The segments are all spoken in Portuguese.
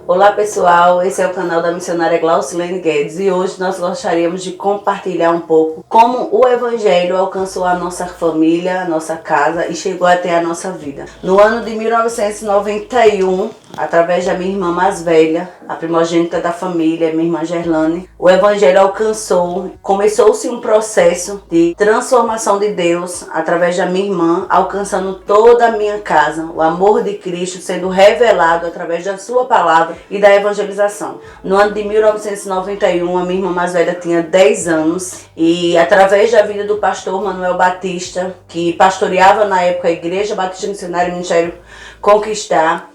Olá pessoal, esse é o canal da missionária Glaucilene Guedes e hoje nós gostaríamos de compartilhar um pouco como o Evangelho alcançou a nossa família, a nossa casa e chegou até a nossa vida. No ano de 1991, através da minha irmã mais velha, a primogênita da família, minha irmã Gerlane, o Evangelho começou-se um processo de transformação de Deus através da minha irmã, alcançando toda a minha casa, o amor de Cristo sendo revelado através da sua palavra e da evangelização. No ano de 1991, a minha irmã mais velha tinha 10 anos e através da vida do pastor Manuel Batista, que pastoreava na época a Igreja Batista Missionária Ministério Conquistar,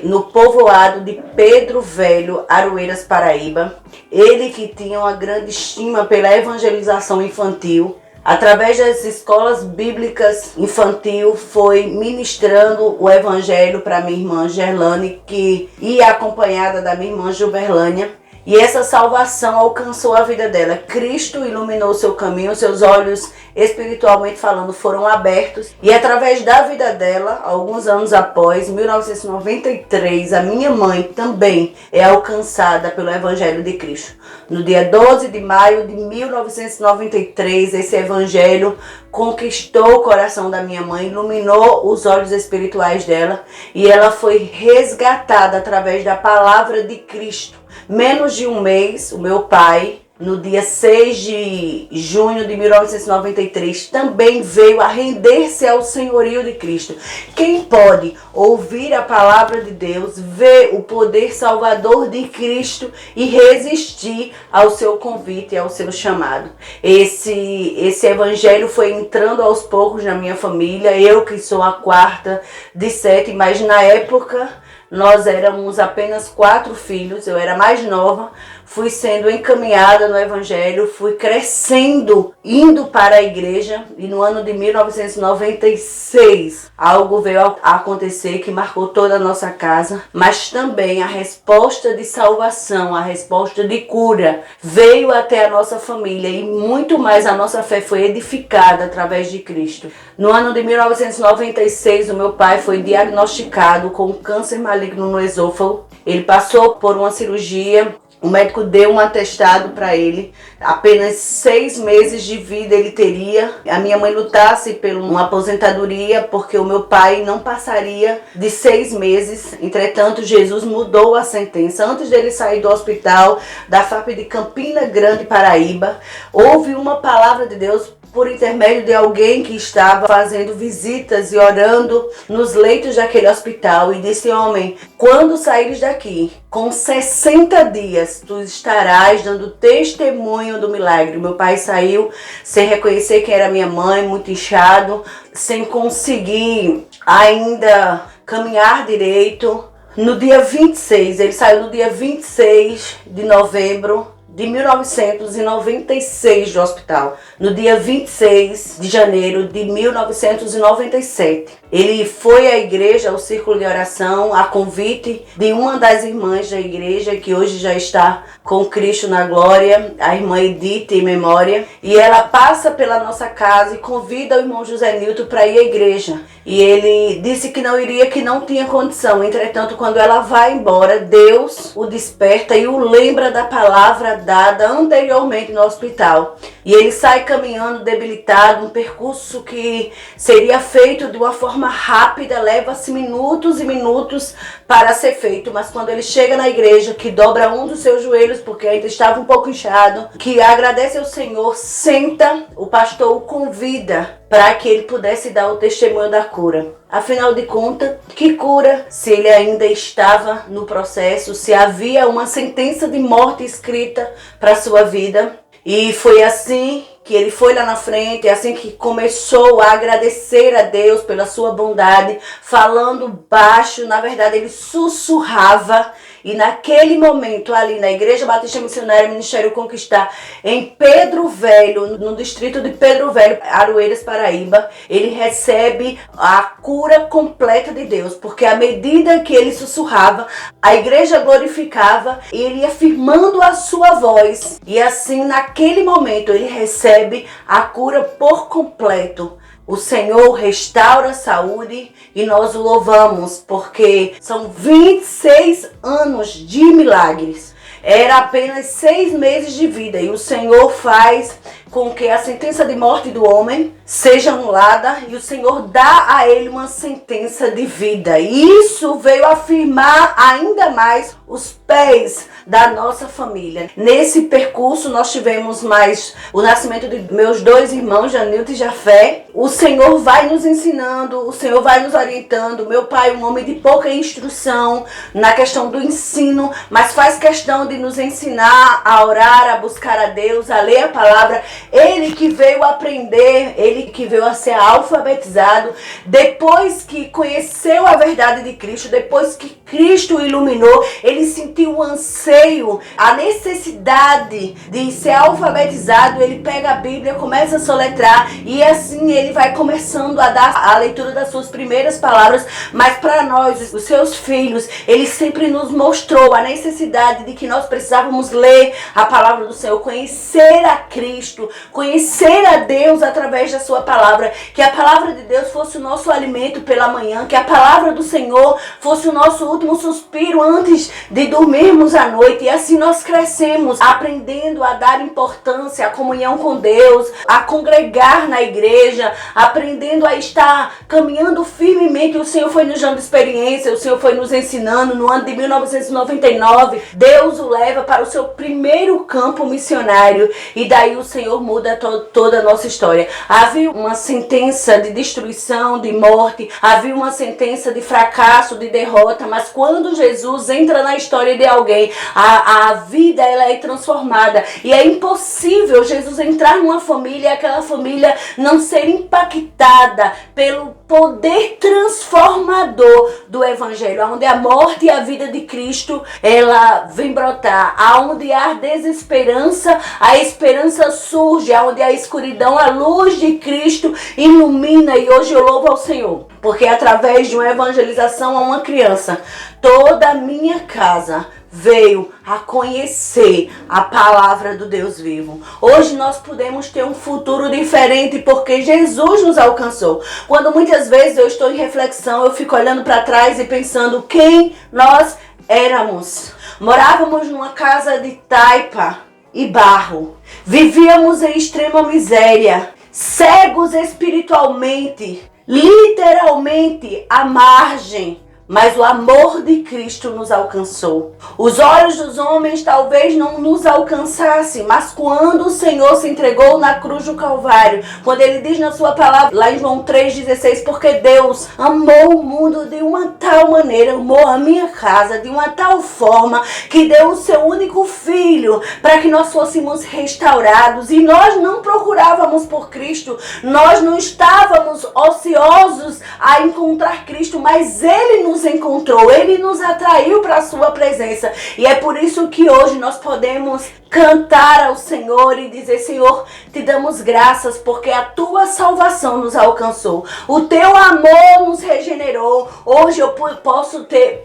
no povoado de Pedro Velho, Aroeiras, Paraíba. Ele que tinha uma grande estima pela evangelização infantil, através das escolas bíblicas infantil, foi ministrando o evangelho para minha irmã Gerlane, que ia acompanhada da minha irmã Juverlânia. E essa salvação alcançou a vida dela. Cristo iluminou seu caminho, seus olhos espiritualmente falando foram abertos. E através da vida dela, alguns anos após, 1993, a minha mãe também é alcançada pelo Evangelho de Cristo. No dia 12 de maio de 1993, esse Evangelho conquistou o coração da minha mãe, iluminou os olhos espirituais dela e ela foi resgatada através da palavra de Cristo. Menos de um mês, o meu pai, no dia 6 de junho de 1993, também veio a render-se ao senhorio de Cristo. Quem pode ouvir a palavra de Deus, ver o poder salvador de Cristo e resistir ao seu convite e ao seu chamado? Esse evangelho foi entrando aos poucos na minha família, eu que sou a quarta de 7, mas na época nós éramos apenas 4 filhos, eu era mais nova, fui sendo encaminhada no Evangelho, fui crescendo, indo para a igreja e no ano de 1996 algo veio a acontecer que marcou toda a nossa casa, mas também a resposta de salvação, a resposta de cura veio até a nossa família e muito mais a nossa fé foi edificada através de Cristo. No ano de 1996 o meu pai foi diagnosticado com câncer maligno no esôfago. Ele passou por uma cirurgia. O médico deu um atestado para ele, apenas 6 meses de vida ele teria. A minha mãe lutasse por uma aposentadoria, porque o meu pai não passaria de 6 meses. Entretanto, Jesus mudou a sentença. Antes dele sair do hospital da FAP de Campina Grande, Paraíba, houve uma palavra de Deus por intermédio de alguém que estava fazendo visitas e orando nos leitos daquele hospital e disse: homem, quando saíres daqui, com 60 dias, tu estarás dando testemunho do milagre. Meu pai saiu sem reconhecer quem era minha mãe, muito inchado, sem conseguir ainda caminhar direito. No dia 26, ele saiu no dia 26 de novembro de 1996 do hospital. No dia 26 de janeiro de 1997, ele foi à igreja, ao círculo de oração, a convite de uma das irmãs da igreja, que hoje já está com Cristo na glória, a irmã Edith, em memória, e ela passa pela nossa casa e convida o irmão José Nilton para ir à igreja. E ele disse que não iria, que não tinha condição. Entretanto, quando ela vai embora, Deus o desperta e o lembra da palavra dada anteriormente no hospital. E ele sai caminhando debilitado, um percurso que seria feito de uma forma rápida, leva-se minutos e minutos para ser feito. Mas quando ele chega na igreja, que dobra um dos seus joelhos, porque ainda estava um pouco inchado, que agradece ao Senhor, senta, o pastor o convida para que ele pudesse dar o testemunho da cura. Afinal de contas, que cura se ele ainda estava no processo, se havia uma sentença de morte escrita para a sua vida? E foi assim que ele foi lá na frente, assim que começou a agradecer a Deus pela sua bondade, falando baixo, na verdade ele sussurrava. E naquele momento ali na Igreja Batista Missionária Ministério Conquistar, em Pedro Velho, no distrito de Pedro Velho, Aroeiras, Paraíba, ele recebe a cura completa de Deus, porque à medida que ele sussurrava, a igreja glorificava e ele ia firmando a sua voz. E assim, naquele momento, ele recebe a cura por completo. O Senhor restaura a saúde e nós o louvamos, porque são 26 anos de milagres. Era apenas 6 meses de vida e o Senhor faz com que a sentença de morte do homem seja anulada e o Senhor dá a ele uma sentença de vida. E isso veio afirmar ainda mais os pés da nossa família. Nesse percurso nós tivemos mais o nascimento de meus 2 irmãos, Janilton e Jafé. O Senhor vai nos ensinando, o Senhor vai nos orientando. Meu pai, um homem de pouca instrução na questão do ensino, mas faz questão de nos ensinar a orar, a buscar a Deus, a ler a palavra. Ele que veio aprender, ele que veio a ser alfabetizado, depois que conheceu a verdade de Cristo, depois que Cristo o iluminou, ele sentiu o anseio, a necessidade de ser alfabetizado. Ele pega a Bíblia, começa a soletrar e assim ele vai começando a dar a leitura das suas primeiras palavras. Mas para nós, os seus filhos, ele sempre nos mostrou a necessidade de que nós precisávamos ler a palavra do Senhor, conhecer a Cristo, conhecer a Deus através da sua palavra, que a palavra de Deus fosse o nosso alimento pela manhã, que a palavra do Senhor fosse o nosso último suspiro antes de dormirmos à noite. E assim nós crescemos, aprendendo a dar importância à comunhão com Deus, a congregar na igreja, aprendendo a estar caminhando firmemente. O Senhor foi nos dando experiência, o Senhor foi nos ensinando. No ano de 1999, Deus o leva para o seu primeiro campo missionário e daí o Senhor muda toda a nossa história. Havia uma sentença de destruição, de morte, havia uma sentença de fracasso, de derrota, mas quando Jesus entra na história de alguém, a vida ela é transformada. E é impossível Jesus entrar numa família e aquela família não ser impactada pelo poder transformador do Evangelho, onde a morte e a vida de Cristo ela vem brotar, aonde há desesperança, a esperança surge, aonde a escuridão, a luz de Cristo ilumina. E hoje eu louvo ao Senhor, porque através de uma evangelização a uma criança, toda a minha casa veio a conhecer a palavra do Deus vivo. Hoje nós podemos ter um futuro diferente porque Jesus nos alcançou. Quando muitas vezes eu estou em reflexão, eu fico olhando para trás e pensando quem nós éramos. Morávamos numa casa de taipa e barro. Vivíamos em extrema miséria, cegos espiritualmente, literalmente à margem. Mas o amor de Cristo nos alcançou. Os olhos dos homens talvez não nos alcançassem, mas quando o Senhor se entregou na cruz do Calvário, quando ele diz na sua palavra, lá em João 3,16, porque Deus amou o mundo de uma tal maneira, amou a minha casa de uma tal forma, que deu o seu único filho para que nós fôssemos restaurados. E nós não procurávamos por Cristo, nós não estávamos ociosos a encontrar Cristo, mas ele nos encontrou, ele nos atraiu para a sua presença. E é por isso que hoje nós podemos cantar ao Senhor e dizer: Senhor, te damos graças porque a tua salvação nos alcançou, o teu amor nos regenerou. Hoje eu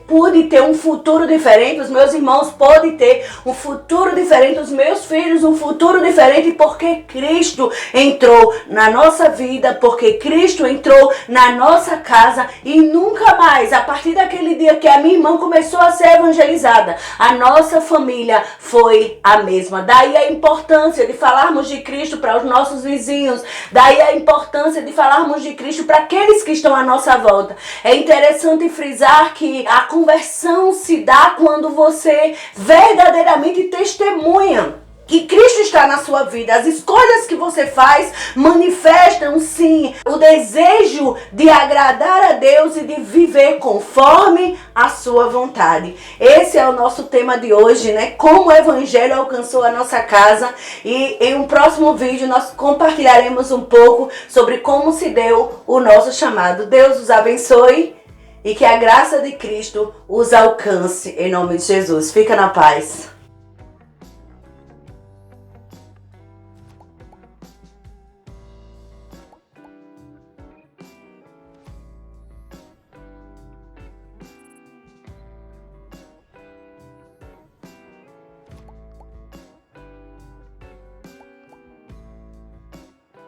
pude ter um futuro diferente, os meus irmãos podem ter um futuro diferente, os meus filhos um futuro diferente, porque Cristo entrou na nossa vida, porque Cristo entrou na nossa casa. E nunca mais, a partir daquele dia que a minha irmã começou a ser evangelizada, a nossa família foi a mesma. Daí a importância de falarmos de Cristo para os nossos vizinhos, daí a importância de falarmos de Cristo para aqueles que estão à nossa volta. É interessante frisar que a conversão se dá quando você verdadeiramente testemunha que Cristo está na sua vida. As escolhas que você faz manifestam sim o desejo de agradar a Deus e de viver conforme a sua vontade. Esse é o nosso tema de hoje, né? Como o Evangelho alcançou a nossa casa. E em um próximo vídeo nós compartilharemos um pouco sobre como se deu o nosso chamado. Deus os abençoe e que a graça de Cristo os alcance em nome de Jesus. Fica na paz.